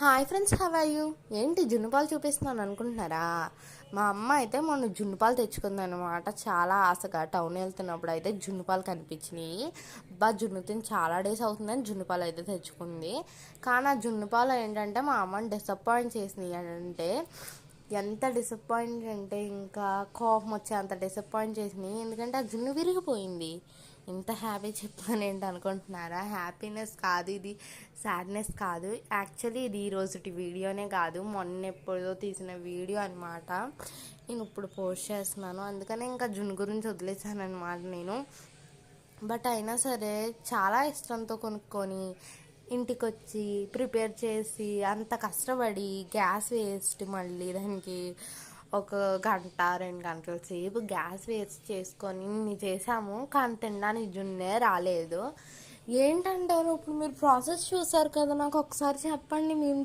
Hi friends, how are you? ఏంటి జున్నుపాలు చూపిస్తున్నాను అనుకుంటున్నారా? మా అమ్మ అయితే మొన్న జున్నుపాలు తెచ్చుకుందనమాట. చాలా ఆశగా టౌన్ వెళ్తున్నప్పుడు అయితే జున్నుపాలు కనిపించినాయి. జున్ను తిని చాలా డేస్ అవుతుందని జున్నుపాలు అయితే తెచ్చుకుంది. కానీ ఆ జున్నుపాలు ఏంటంటే మా అమ్మని డిసప్పాయింట్ చేసినాయి. అంటే ఎంత డిసప్పాయింట్ అంటే ఇంకా కోపం వచ్చే అంత డిసప్పాయింట్ చేసినాయి. ఎందుకంటే ఆ జున్ను విరిగిపోయింది. ఇంత హ్యాపీ చెప్పాను ఏంటి అనుకుంటున్నారా? హ్యాపీనెస్ కాదు ఇది, సాడ్నెస్ కాదు. యాక్చువల్లీ ఇది ఈరోజుటి వీడియోనే కాదు, మొన్న ఎప్పుడో తీసిన వీడియో అనమాట. నేను ఇప్పుడు పోస్ట్ చేస్తున్నాను, అందుకనే ఇంకా జున్ను గురించి వదిలేసాను అనమాట నేను. బట్ అయినా సరే చాలా ఇష్టంతో కొనుక్కొని ఇంటికి వచ్చి ప్రిపేర్ చేసి అంత కష్టపడి గ్యాస్ వేస్ట్, మళ్ళీ దానికి ఒక గంట 2 గంటల సేపు గ్యాస్ వేస్ట్ చేసుకొని ఇన్ని చేసాము. కానీ తినడానికి జున్నే రాలేదు. ఏంటంటారు ఇప్పుడు? మీరు ప్రాసెస్ చూసారు కదా, నాకు ఒకసారి చెప్పండి. మేము